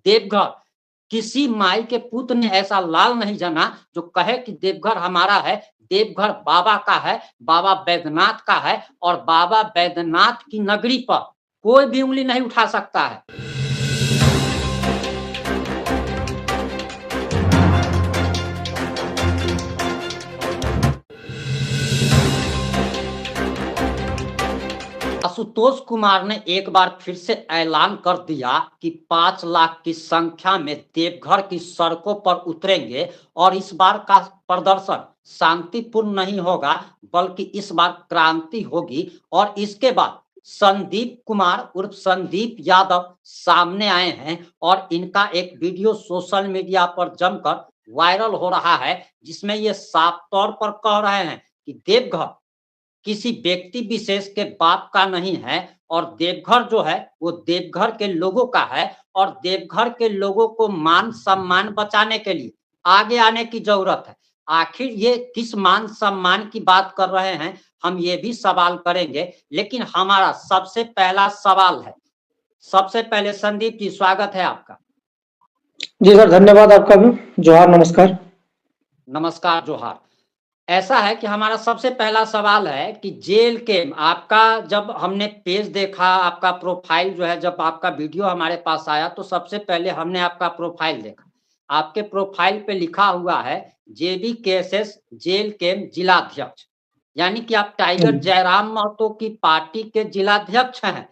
देवघर, किसी माई के पुत्र ने ऐसा लाल नहीं जना जो कहे कि देवघर हमारा है। देवघर बाबा का है, बाबा बैद्यनाथ का है और बाबा बैद्यनाथ की नगरी पर कोई भी उंगली नहीं उठा सकता है। आशुतोष कुमार ने एक बार फिर से ऐलान कर दिया कि 5 लाख की संख्या में देवघर की सड़कों पर उतरेंगे और इस बार का प्रदर्शन शांतिपूर्ण नहीं होगा बल्कि इस बार क्रांति होगी। और इसके बाद संदीप कुमार उर्फ संदीप यादव सामने आए हैं और इनका एक वीडियो सोशल मीडिया पर जमकर वायरल हो रहा है, जिसमें ये साफ तौर पर कह रहे हैं कि देवघर किसी व्यक्ति विशेष के बाप का नहीं है और देवघर जो है वो देवघर के लोगों का है और देवघर के लोगों को मान सम्मान बचाने के लिए आगे आने की जरूरत है। आखिर ये किस मान सम्मान की बात कर रहे हैं, हम ये भी सवाल करेंगे, लेकिन हमारा सबसे पहला सवाल है। सबसे पहले संदीप जी, स्वागत है आपका। जी सर, धन्यवाद आपका भी। जोहार, नमस्कार। नमस्कार, जोहार। ऐसा है कि हमारा सबसे पहला सवाल है कि जेल के आपका जब हमने पेज देखा, आपका प्रोफाइल जो है, जब आपका वीडियो हमारे पास आया तो सबसे पहले हमने आपका प्रोफाइल देखा। आपके प्रोफाइल पे लिखा हुआ है जेबी केएसएस जेल के जिलाध्यक्ष, यानी कि आप टाइगर जयराम महतो की पार्टी के जिलाध्यक्ष हैं।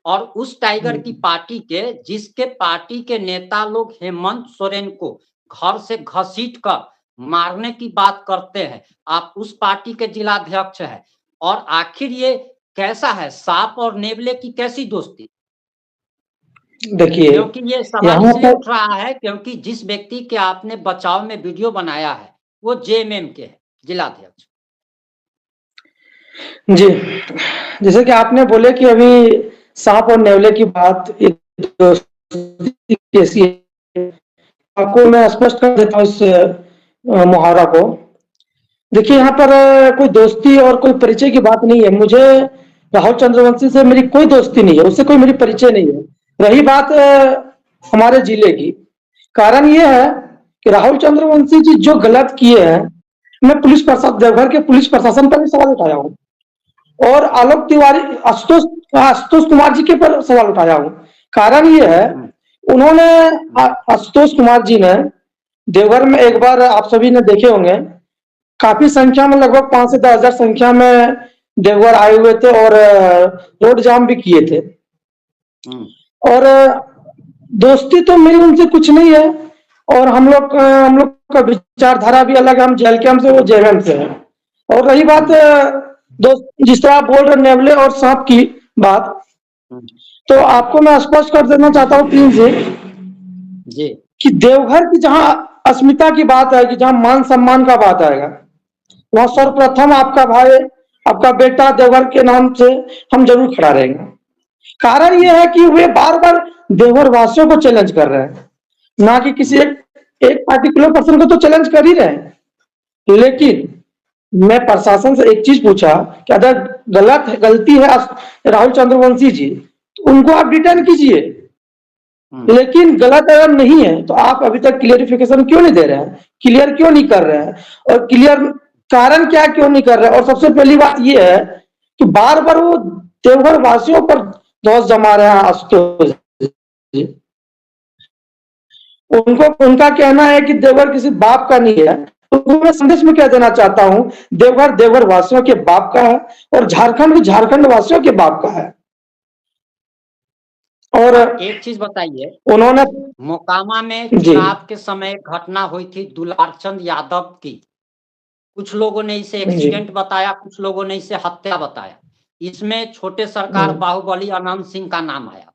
और उस टाइगर की पार्टी के, जिसके पार्टी के नेता लोग हेमंत सोरेन को घर से घसीट कर मारने की बात करते हैं, आप उस पार्टी के जिलाध्यक्ष हैं। और आखिर ये कैसा है, सांप और नेवले की कैसी दोस्ती? देखिए, क्योंकि ये सवाल इसलिए उठ रहा है क्योंकि जिस व्यक्ति के आपने बचाव में वीडियो बनाया है वो जेएमएम के है, जिलाध्यक्ष। जी, जैसे कि आपने बोले कि अभी सांप और नेवले की बात एक दोस्ती कैसी है, आपको मैं स्पष्ट कर देता हूँ इस मुहावरा को। देखिए, यहाँ पर कोई दोस्ती और कोई परिचय की बात नहीं है। मुझे राहुल चंद्रवंशी से मेरी कोई दोस्ती नहीं है, उससे कोई मेरी परिचय नहीं है। रही बात हमारे जिले की, कारण ये है कि राहुल चंद्रवंशी जी जो गलत किए हैं, मैं पुलिस प्रशासन, देवघर के पुलिस प्रशासन पर भी सवाल उठाया हूँ और आलोक तिवारी, आशुतोष कुमार जी के पर सवाल उठाया हूँ। कारण ये है, उन्होंने आशुतोष कुमार जी ने देवघर में एक बार, आप सभी ने देखे होंगे, काफी संख्या में, लगभग 5 से 10 हजार संख्या में देवघर आए हुए थे और रोड जाम भी किए थे। और दोस्ती तो मेरी उनसे कुछ नहीं है और हम लोग का विचारधारा भी अलग है। हम जेल कैंप से, वो जेएमएम से है। और रही बात दोस्त, जिस तरह आप बोल रहे नेवले और सांप की बात, तो आपको मैं स्पष्ट कर देना चाहता हूँ प्लीज जी, कि देवघर की जहां अस्मिता की बात आएगी, जहां मान सम्मान का बात आएगा, वहां सर्वप्रथम आपका भाई, आपका बेटा देवघर के नाम से हम जरूर खड़ा रहेंगे। कारण यह है कि वे बार बार देवघर वासियों को चैलेंज कर रहे हैं, ना कि किसी एक पार्टिकुलर पर्सन को तो चैलेंज कर ही रहे हैं। लेकिन मैं प्रशासन से एक चीज पूछा कि अगर गलती है राहुल चंद्रवंशी जी, तो उनको आप डिटेन कीजिए। लेकिन गलत अगर नहीं है तो आप अभी तक क्लियरिफिकेशन क्यों नहीं दे रहे हैं, क्लियर क्यों नहीं कर रहे हैं, और क्लियर कारण क्या क्यों नहीं कर रहे हैं? और सबसे पहली बात यह है कि बार बार वो देवघर वासियों पर दोष जमा रहे हैं आशुतोष जी। उनका कहना है कि देवघर किसी बाप का नहीं है, तो मैं संदेश में क्या देना चाहता हूं, देवघर वासियों के बाप का है और झारखंड भी झारखंड वासियों के बाप का है। और एक चीज बताइए, उन्होंने मोकामा में चुनाव के समय घटना हुई थी दुलारचंद यादव की। कुछ लोगों ने इसे एक्सीडेंट बताया, कुछ लोगों ने इसे हत्या बताया। इसमें छोटे सरकार बाहुबली अनंत सिंह का नाम आया था।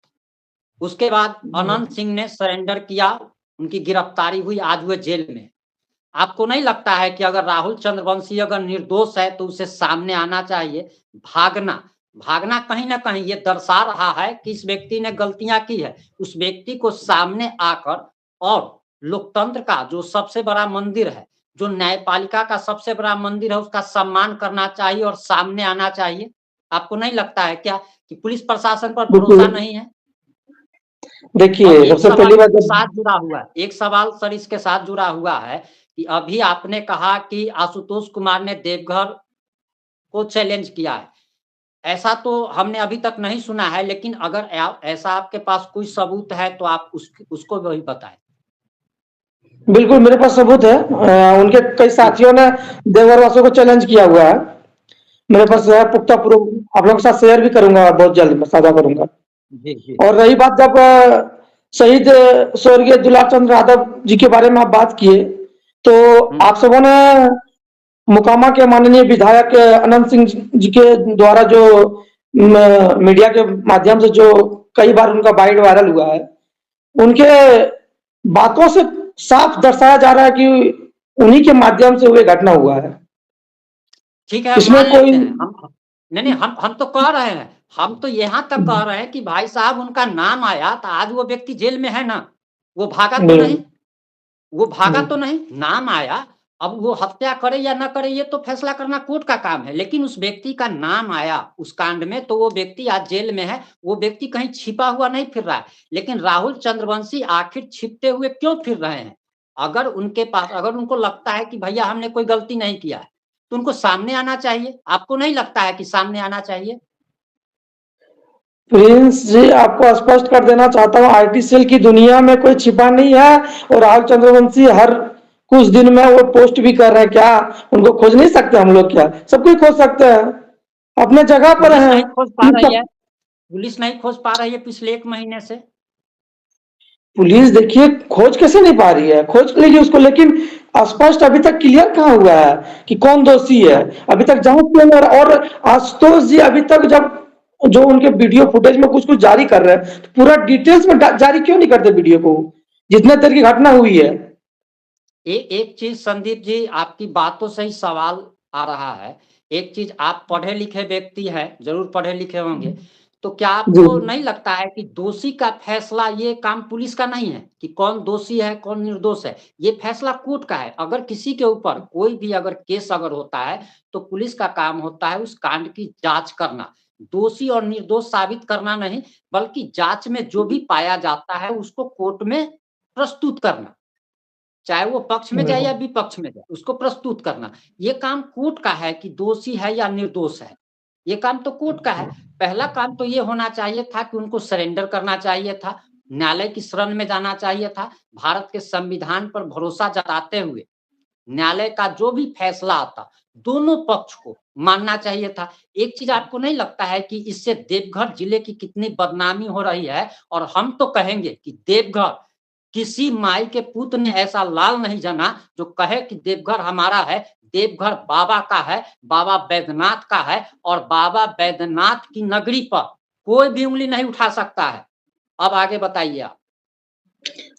उसके बाद अनंत सिंह ने सरेंडर किया, उनकी गिरफ्तारी हुई, आज वो जेल में। आपको नहीं लगता है कि अगर राहुल चंद्रवंशी अगर निर्दोष है तो उसे सामने आना चाहिए? भागना कहीं ना कहीं ये दर्शा रहा है कि इस व्यक्ति ने गलतियां की है। उस व्यक्ति को सामने आकर और लोकतंत्र का जो सबसे बड़ा मंदिर है, जो न्यायपालिका का सबसे बड़ा मंदिर है, उसका सम्मान करना चाहिए और सामने आना चाहिए। आपको नहीं लगता है क्या कि पुलिस प्रशासन पर भरोसा नहीं है? देखिए, और एक सबसे सवाल पहली बात इसके जब साथ जुड़ा हुआ है, एक सवाल सर इसके साथ जुड़ा हुआ है कि अभी आपने कहा कि आशुतोष कुमार ने देवघर को चैलेंज किया है। ऐसा तो हमने अभी तक नहीं सुना है, लेकिन अगर ऐसा आपके पास कोई सबूत है तो आप उसको भी बताएं। बिल्कुल मेरे पास सबूत है। उनके कई जी साथियों ने देवघर वासियों को चैलेंज किया हुआ है। मेरे पास जी है पुख्ता प्रूफ, आप लोगों के साथ शेयर भी करूंगा, बहुत जल्द मैं साझा करूंगा। जी जी और रही बात जब शहीद स्वर्गीय दुलार चंद्र यादव जी के बारे में आप बात किए, तो हम्म, आप सबों ने मोकामा के माननीय विधायक अनंत सिंह जी के द्वारा जो मीडिया के माध्यम से जो कई बार उनका बाइट वायरल हुआ है, उनके बातों से साफ दर्शाया जा रहा है कि उन्हीं के माध्यम से वो घटना हुआ है। ठीक है, इसमें मान कोई लेते हैं हम। नहीं नहीं, हम तो कह रहे हैं, हम तो यहाँ तक कह रहे हैं कि भाई साहब उनका नाम आया तो आज वो व्यक्ति जेल में है ना, वो भागा तो नहीं, नहीं, वो भागा नहीं, तो नहीं, नाम आया। अब वो हत्या करे या ना करे ये तो फैसला करना कोर्ट का काम है, लेकिन उस व्यक्ति का नाम आया उस कांड में तो वो व्यक्ति आज जेल में है। वो व्यक्ति कहीं छिपा हुआ नहीं फिर रहा है। लेकिन राहुल चंद्रवंशी आखिर छिपते हुए क्यों फिर रहे हैं? अगर उनके पास, अगर उनको लगता है कि भैया हमने कोई गलती नहीं किया है, तो उनको सामने आना चाहिए। आपको नहीं लगता है कि सामने आना चाहिए? प्रिंस जी आपको स्पष्ट कर देना चाहता हूँ, आईटी सेल की दुनिया में कोई छिपा नहीं है। और राहुल चंद्रवंशी हर कुछ दिन में वो पोस्ट भी कर रहे हैं, क्या उनको खोज नहीं सकते हम लोग? क्या सब कुछ खोज सकते हैं, अपने जगह पर पुलिस हैं। नहीं खोज पा रही है, पुलिस नहीं खोज पा रही है पिछले 1 महीने से। पुलिस देखिए खोज कैसे नहीं पा रही है, खोज लेगी उसको, लेकिन स्पष्ट अभी तक क्लियर कहाँ हुआ है कि कौन दोषी है? अभी तक जांच क्यों नहीं हो रहा? और आशुतोष जी अभी तक जब जो उनके वीडियो फुटेज में कुछ कुछ जारी कर रहे हैं, तो पूरा डिटेल्स में जारी क्यों नहीं करते वीडियो को, जितने देर की घटना हुई है? एक चीज संदीप जी, आपकी बातों से ही सवाल आ रहा है। एक चीज, आप पढ़े लिखे व्यक्ति हैं, जरूर पढ़े लिखे होंगे, तो क्या जी, आपको नहीं लगता है कि दोषी का फैसला ये काम पुलिस का नहीं है कि कौन दोषी है कौन निर्दोष है? ये फैसला कोर्ट का है। अगर किसी के ऊपर कोई भी अगर केस अगर होता है तो पुलिस का काम होता है उस कांड की जांच करना, दोषी और निर्दोष साबित करना नहीं, बल्कि जांच में जो भी पाया जाता है उसको कोर्ट में प्रस्तुत करना, चाहे वो पक्ष में जाए या विपक्ष में जाए, उसको प्रस्तुत करना। ये काम कोर्ट का है कि दोषी है या निर्दोष है, ये काम तो कोर्ट का है। पहला काम तो ये होना चाहिए था कि उनको सरेंडर करना चाहिए था, न्यायालय की शरण में जाना चाहिए था, भारत के संविधान पर भरोसा जताते हुए न्यायालय का जो भी फैसला आता, दोनों पक्ष को मानना चाहिए था। एक चीज आपको नहीं लगता है कि इससे देवघर जिले की कितनी बदनामी हो रही है? और हम तो कहेंगे कि देवघर, किसी माई के पुत ने ऐसा लाल नहीं जना जो कहे कि देवघर हमारा है। देवघर बाबा का है, बाबा बैद्यनाथ का है, और बाबा बैद्यनाथ की नगरी पर कोई भी उंगली नहीं उठा सकता है। अब आगे बताइए आप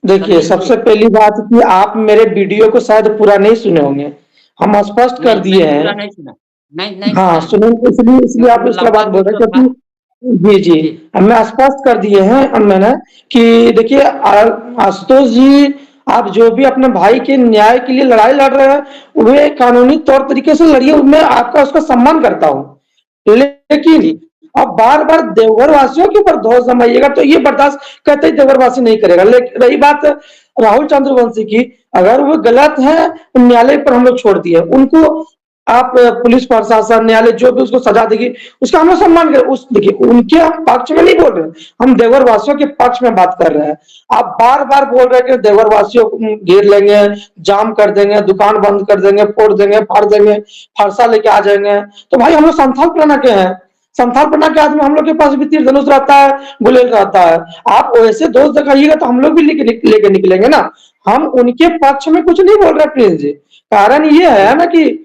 देखिए संदीप जी। सबसे पहली बात कि आप मेरे वीडियो को शायद पूरा नहीं सुने होंगे, हम स्पष्ट कर नहीं, दिए मैंने पूरा हैं। नहीं सुना, नहीं नहीं हाँ सुना है सुनो, मैंने। इसलिए इसलिए आप वो इसका लंबा बात बोल रहे वीडियो हैं था। क्योंकि जी जी, जी हमने स्पष्ट कर दिए हैं मैंने कि देखिए आशुतोष जी, आप जो भी अपने भाई के न्याय के लिए लड़ाई लड़ रहे हैं वे कानूनी तौर तरीके से लड़िए, मैं आपका उसका सम्मान करता हूँ। लेकिन जी अब बार बार देवघर वासियों के ऊपर दोष जमाइएगा तो ये बर्दाश्त करते ही देवघर वासी नहीं करेगा। लेकिन रही बात राहुल चंद्रवंशी की, अगर वो गलत है न्यायालय पर हम लोग छोड़ दिए उनको, आप पुलिस प्रशासन न्यायालय जो भी उसको सजा देगी उसका हम लोग सम्मान करें। उस देखिए उनके हम पक्ष में नहीं बोल रहे, हम देवघर वासियों के पक्ष में बात कर रहे हैं। आप बार बार बोल रहे हैं कि देवघर वासियों को घेर लेंगे, जाम कर देंगे, दुकान बंद कर देंगे, फोड़ देंगे, फाड़ देंगे, फरसा लेके आ जाएंगे। तो भाई हम लोग संथाल प्रेरणा के हैं, संथाल प्रेरणा के आदमी, हम लोग के पास भी तीर धनुष रहता है, गुलेल रहता है। आप वैसे दोस्त दिखाइएगा तो हम लोग भी लेके निकलेंगे ना। हम उनके पक्ष में कुछ नहीं बोल रहे प्रिंस जी, कारण ये है जी ना कि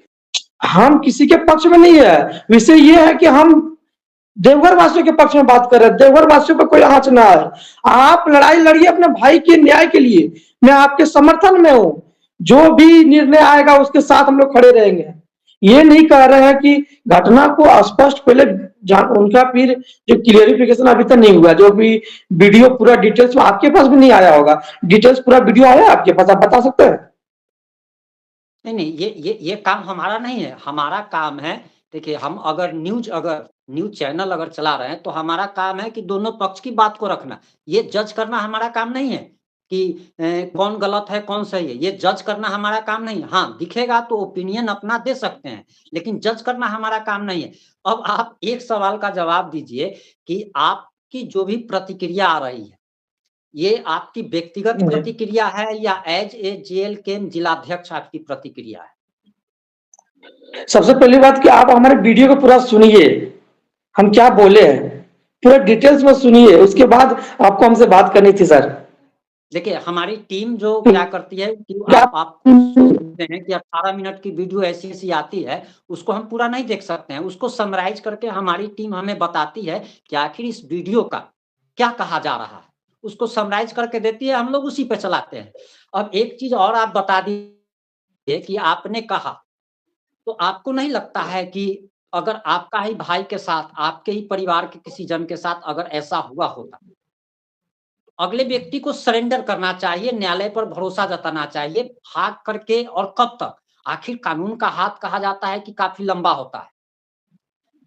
हम किसी के पक्ष में नहीं है। विषय ये है कि हम देवघर वासियों के पक्ष में बात कर रहे हैं, देवघर वासियों पर कोई आंच ना आए। आप लड़ाई लड़िए अपने भाई के न्याय के लिए, मैं आपके समर्थन में हूं। जो भी निर्णय आएगा उसके साथ हम लोग खड़े रहेंगे। ये नहीं कह रहे हैं कि घटना को स्पष्ट पहले उनका फिर जो क्लियरिफिकेशन अभी तक नहीं हुआ, जो भी वीडियो पूरा डिटेल्स में आपके पास भी नहीं आया होगा, डिटेल्स पूरा वीडियो आया आपके पास, आप बता सकते हैं? नहीं नहीं, ये काम हमारा नहीं है। हमारा काम है, देखिए हम अगर न्यूज अगर न्यूज़ चैनल अगर चला रहे हैं तो हमारा काम है कि दोनों पक्ष की बात को रखना। ये जज करना हमारा काम नहीं है कि कौन गलत है, कौन सही है। ये जज करना हमारा काम नहीं है। हाँ, दिखेगा तो ओपिनियन अपना दे सकते हैं, लेकिन जज करना हमारा काम नहीं है। अब आप एक सवाल का जवाब दीजिए कि आपकी जो भी प्रतिक्रिया आ रही है, ये आपकी व्यक्तिगत जी। प्रतिक्रिया है या एज़ ए जेएलकेएम जिलाध्यक्ष आपकी प्रतिक्रिया है? सबसे पहली बात कि आप हमारे वीडियो को पूरा सुनिए, हम क्या बोले हैं, पूरा डिटेल्स में सुनिए, उसके बाद आपको हमसे बात करनी थी सर। देखिए, हमारी टीम जो क्या करती है कि आप सोचते हैं कि 18 मिनट की वीडियो ऐसी-ऐसी आती है, उसको हम पूरा नहीं देख सकते हैं। उसको समराइज़ करके हमारी टीम हमें बताती है कि आखिर इस वीडियो का क्या कहा जा रहा है। उसको समराइज़ करके देती है, हम लोग उसी पे चलाते हैं। अब एक चीज़ और आप बता दीजिए कि आपने कहा, तो आपको नहीं लगता है कि अगर आपका ही भाई के साथ, आपके ही परिवार के किसी जन के साथ अगर ऐसा हुआ होता, अगले व्यक्ति को सरेंडर करना चाहिए, न्यायालय पर भरोसा जताना चाहिए, भाग करके और कब तक? आखिर कानून का हाथ कहा जाता है कि काफ़ी लंबा होता है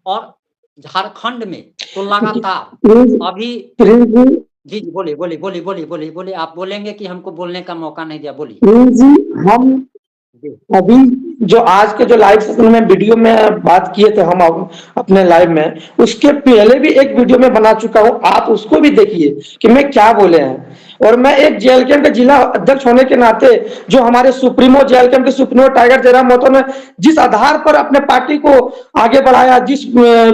और झारखंड में तो लगातार अभी जी, जी, बोलिए, आप बोलेंगे कि हमको बोलने का मौका नहीं दिया, बोलिए। जी, हम जी, अभी जो आज के जो लाइव सेशन में वीडियो में बात किए थे हम अपने लाइव में, उसके पहले भी एक वीडियो में बना चुका हूँ, आप उसको भी देखिए कि मैं क्या बोले हैं। और मैं एक जेएलकेएम के जिला अध्यक्ष होने के नाते जो हमारे सुप्रीमो जेएलकेएम के सुप्रीमो टाइगर जयराम महतो ने जिस आधार पर अपने पार्टी को आगे बढ़ाया, जिस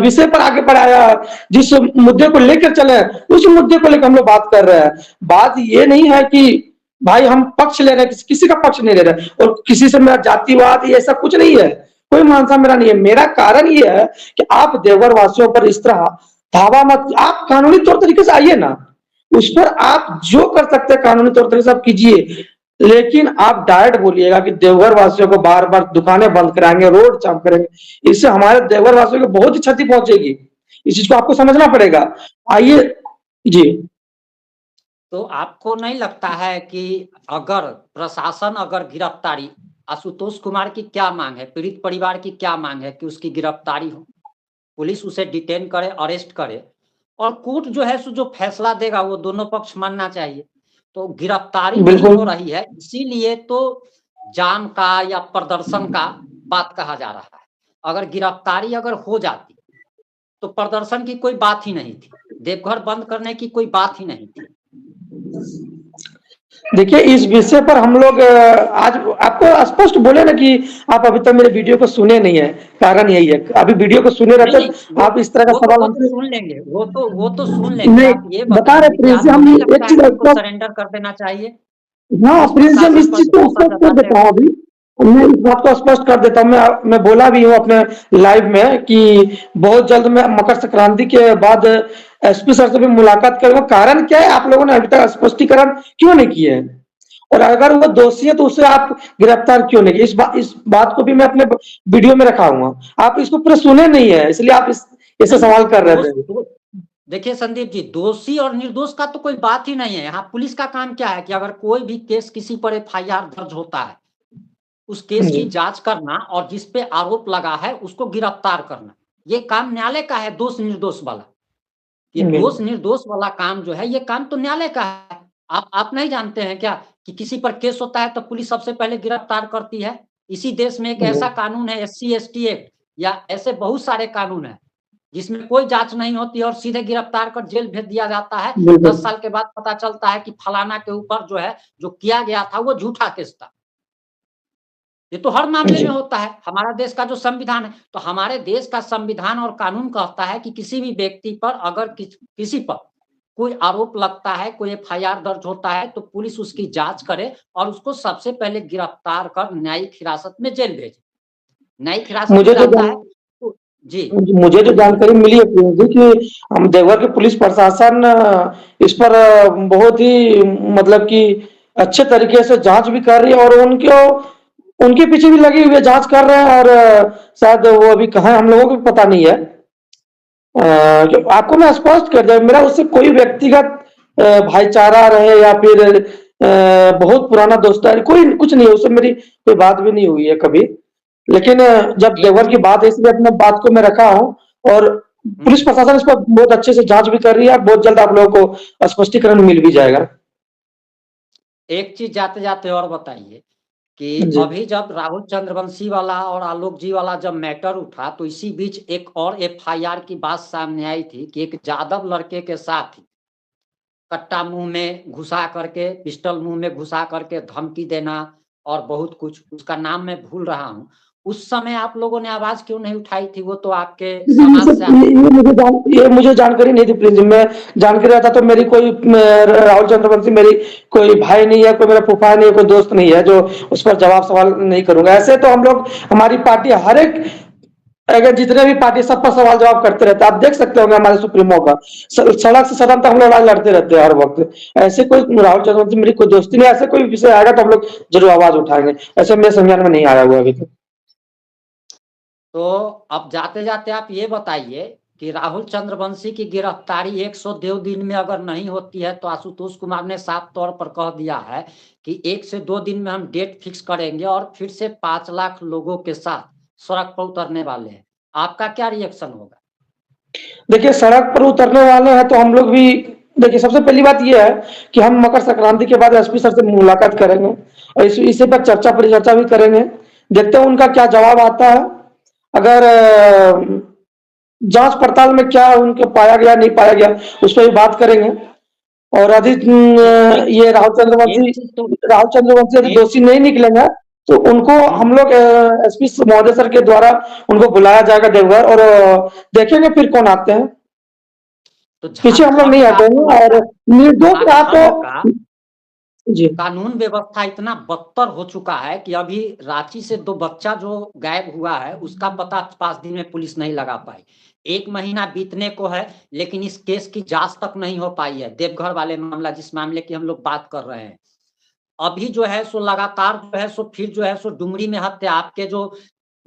विषय पर आगे बढ़ाया, जिस मुद्दे को लेकर चले, उस मुद्दे को लेकर हम लोग बात कर रहे हैं। बात ये नहीं है कि भाई हम पक्ष ले रहे हैं, किसी का पक्ष नहीं ले रहे और किसी से मेरा जातिवाद ये ऐसा कुछ नहीं है, कोई मानसा मेरा नहीं है। मेरा कारण ये है कि आप देवघर वासियों पर इस तरह धावा मत, आप कानूनी तौर तरीके से आइए ना, उस पर आप जो कर सकते हैं कानूनी तौर तरीके से आप कीजिए, लेकिन आप डायरेक्ट बोलिएगा कि देवघर वासियों को बार बार दुकानें बंद कराएंगे, रोड जाम करेंगे, इससे हमारे देवघर वासियों को बहुत ही क्षति पहुंचेगी। इस चीज को आपको समझना पड़ेगा। आइए जी। तो आपको नहीं लगता है कि अगर प्रशासन अगर गिरफ्तारी आशुतोष कुमार की क्या माँग है? पीड़ित परिवार की क्या माँग है कि उसकी गिरफ्तारी हो? पुलिस उसे डिटेन करे, अरेस्ट करे और कोर्ट जो है सो जो फैसला देगा वो दोनों पक्ष मानना चाहिए। तो गिरफ्तारी नहीं बिल्कुल हो रही है, इसीलिए तो जाम का या प्रदर्शन का बात कहा जा रहा है। अगर गिरफ्तारी अगर हो जाती, तो प्रदर्शन की कोई बात ही नहीं थी। देवघर बंद करने की कोई बात ही नहीं थी। देखिए इस विषय पर हम लोग आज आपको स्पष्ट बोले ना कि आप अभी तक मेरे वीडियो को सुने नहीं है, कारण यही है। अभी वीडियो को सुने नहीं, रहते नहीं, तो आप इस तरह का सवाल वो तो हमसे सुन लेंगे, वो तो सुन लेंगे। नहीं आप ये बता रहे बताइए कि प्रिंस जी, आपको हम नहीं लगता एक है चीज कि इनको आपको सरेंडर कर देना चाहिए? हाँ इस प्रिंस जी, हम प्रशासन इस पर चीज को भरोसा स्पष्ट कर जताते देता हूँ अभी। मैं इस बात को स्पष्ट कर देता हूँ, मैं बोला भी हूँ अपने लाइव में कि बहुत जल्द मैं मकर संक्रांति के बाद एसपी सर से भी मुलाकात करूंगा। कारण क्या है, आप लोगों ने अभी तक स्पष्टीकरण क्यों नहीं किए हैं, और अगर वो दोषी है तो उसे आप गिरफ्तार क्यों नहीं किए? इस बात को भी मैं अपने वीडियो में रखा हूँ। आप इसको पूरे सुने नहीं है, इसलिए आप ऐसे नहीं, सवाल कर रहे दोष थे। दो देखिए संदीप जी, दोषी और निर्दोष का तो कोई बात ही नहीं है। यहाँ पुलिस का काम क्या है कि अगर कोई भी केस किसी पर एफआईआर दर्ज होता है, उस केस जी की जांच करना और जिस पे आरोप लगा है उसको गिरफ्तार करना। ये काम न्यायालय का है, दोष निर्दोष वाला। ये जी दोष निर्दोष वाला काम जो है, ये काम तो न्यायालय का है। आप नहीं जानते हैं क्या कि किसी पर केस होता है तो पुलिस सबसे पहले गिरफ्तार करती है? इसी देश में एक ऐसा कानून है एससी एसटी एक्ट या ऐसे बहुत सारे कानून हैं, जिसमें कोई जाँच नहीं होती है और सीधे गिरफ्तार कर जेल भेज दिया जाता है। बिल्कुल 10 साल के बाद पता चलता है कि फलाना के ऊपर जो है, जो किया गया था वो झूठा केस था। ये तो हर मामले जी में होता है, हमारा देश का जो संविधान है। तो हमारे देश का संविधान और कानून कहता है कि किसी भी व्यक्ति पर अगर किसी पर कोई आरोप लगता है, कोई एफआईआर दर्ज होता है, तो पुलिस उसकी जाँच करे और उसको सबसे पहले गिरफ्तार कर न्यायिक हिरासत में जेल भेजे। न्यायिक हिरासत में मुझे जो जाता है तो जी, मुझे जो बोलिए। जानकारी मिली है प्रिंस जी कि हम देवघर के पुलिस प्रशासन इस पर बहुत ही मतलब कि अच्छे तरीके से जांच भी कर रही है, और उनके पीछे भी लगी हुई है, जांच कर रहे हैं। और शायद वो अभी कहाँ है हम लोगों को भी पता नहीं है। आपको मैं स्पष्ट कर दूं, मेरा उससे कोई व्यक्तिगत भाईचारा रहे या फिर बहुत पुराना दोस्तारी कोई कुछ नहीं है, उससे मेरी कोई बात भी नहीं हुई है कभी। लेकिन जब एक देवर की चीज़ बात है इसलिए अपने बात को मैं रखा हूँ। और पुलिस प्रशासन इस पर बहुत अच्छे से जांच भी कर रही है, बहुत जल्द आप लोगों को स्पष्टीकरण मिल भी जाएगा। एक चीज जाते जाते और बताइए कि जी। अभी जब राहुल चंद्रवंशी वाला और आलोक जी वाला जब मैटर उठा, तो इसी बीच एक और एफआईआर की बात सामने आई थी कि एक जादव लड़के के साथ ही कट्टा मुंह में घुसा करके, पिस्टल मुंह में घुसा करके धमकी देना और बहुत कुछ, उसका नाम मैं भूल रहा हूँ। उस समय आप लोगों ने आवाज क्यों नहीं उठाई थी? वो तो आपके समाज से आते ये मुझे जानकारी नहीं थी प्लीज। मैं जानकारी रहता तो मेरी कोई राहुल चंद्रवंशी मेरी कोई भाई नहीं है, कोई मेरा फूफा नहीं है, कोई दोस्त नहीं है जो उस पर जवाब सवाल नहीं करूंगा। ऐसे तो हम लोग, हमारी पार्टी हर एक, अगर जितने भी पार्टी सब पर सवाल जवाब करते रहते हैं। आप देख सकते होंगे हमारे सुप्रीमो का सड़क से सदन तक हम लोग लड़ाई लड़ते रहते हैं हर वक्त। ऐसे कोई राहुल चंद्रवंशी मेरी कोई दोस्ती नहीं, ऐसे कोई विषय आएगा तो हम लोग जरूर आवाज उठाएंगे। ऐसे मेरे संज्ञान में नहीं आया हुआ अभी तक। तो अब जाते-जाते आप ये बताइए कि राहुल चंद्रवंशी की गिरफ्तारी 102 दिन में अगर नहीं होती है, तो आशुतोष कुमार ने साफ तौर पर कह दिया है कि 1 से 2 दिन में हम डेट फिक्स करेंगे और फिर से 5 लाख लोगों के साथ सड़क पर उतरने वाले हैं। आपका क्या रिएक्शन होगा? देखिए, सड़क पर उतरने वाले हैं तो हम लोग भी, देखिए सबसे पहली बात ये है कि हम मकर संक्रांति के बाद एसपी सर से मुलाकात करेंगे और इसी पर चर्चा परिचर्चा भी करेंगे। देखते हैं उनका क्या जवाब आता है। अगर जांच पड़ताल में क्या उनके पाया गया नहीं पाया गया, उस पर भी बात करेंगे। और अधिक एक ये एक चीज़ तो राहुल चंद्रवंशी यदि एक दोषी नहीं निकलेंगे तो उनको हुँ, हम लोग एसपी महोदय सर के द्वारा उनको बुलाया जाएगा देवघर, और देखेंगे फिर कौन आते हैं। तो पीछे हम लोग झारखंड नहीं का आपको हटेंगे लगता और है निर्दोष रहा झारखंड का तो जी। कानून व्यवस्था इतना बदतर हो चुका है कि अभी रांची से 2 बच्चा जो गायब हुआ है, उसका पता 5 दिन में पुलिस नहीं लगा पाई। 1 महीना बीतने को है, लेकिन इस केस की जाँच तक नहीं हो पाई है। देवघर वाले मामला, जिस मामले की हम लोग बात कर रहे हैं। अभी जो है सो लगातार जो है सो फिर जो है सो डुमरी में हत्या, आपके जो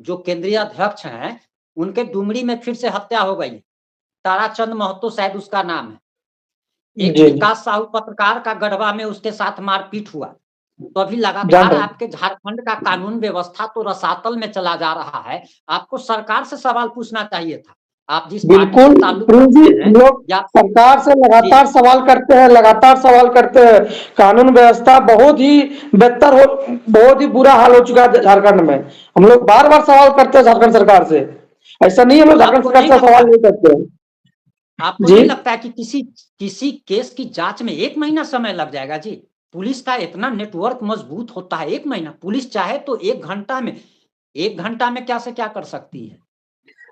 जो केंद्रीय अध्यक्ष हैं, उनके डुमरी में फिर से हत्या हो गई। ताराचंद महतो शायद उसका नाम है। एक जी, जी। विकास साहू पत्रकार का गढ़वा में उसके साथ मारपीट हुआ। तो अभी जान लगातार रहे हैं। आपके झारखंड का कानून व्यवस्था तो रसातल में चला जा रहा है। आपको सरकार से सवाल पूछना चाहिए था। आप जिस पार्टी से बिल्कुल, ताल्लुक प्रिंस जी, रखते हैं, हम लोग या सरकार से जी, लगातार सवाल करते हैं, लगातार सवाल करते हैं। कानून व्यवस्था बहुत ही बेहतर हो, बहुत ही बुरा हाल हो चुका है झारखंड में। हम लोग बार-बार सवाल करते हैं झारखंड सरकार से। ऐसा नहीं है हम लोग झारखंड आपको सरकार नहीं से लगता सवाल है नहीं करते हैं। आपको जी। नहीं लगता है कि किसी किसी केस की जाँच में 1 महीना समय लग जाएगा जी? पुलिस का इतना नेटवर्क मजबूत होता है, 1 महीना, पुलिस चाहे तो 1 घंटा में क्या से क्या कर सकती है।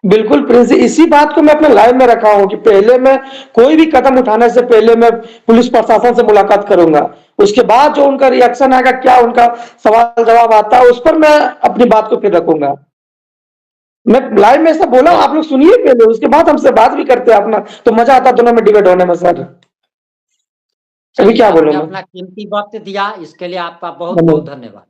बिल्कुल प्रिंस जी, इसी बात को मैं अपने लाइव में रखा हूँ कि पहले मैं कोई भी कदम उठाने से पहले मैं पुलिस प्रशासन से मुलाकात करूँगा। उसके बाद जो उनका रिएक्शन आएगा, क्या उनका सवाल जवाब आता है, उस पर मैं अपनी बात को फिर रखूँगा। मैं लाइव में ऐसा बोला हूँ, आप लोग सुनिए पहले, उसके बाद हमसे बात भी करते हैं अपना, तो मज़ा आता है दोनों में डिबेट होने में सर। अभी चलिए, क्या बोलूँ आपने मैं? अपना कीमती वक़्त दिया, इसके लिए आपका बहुत-बहुत धन्यवाद। धन्यवाद।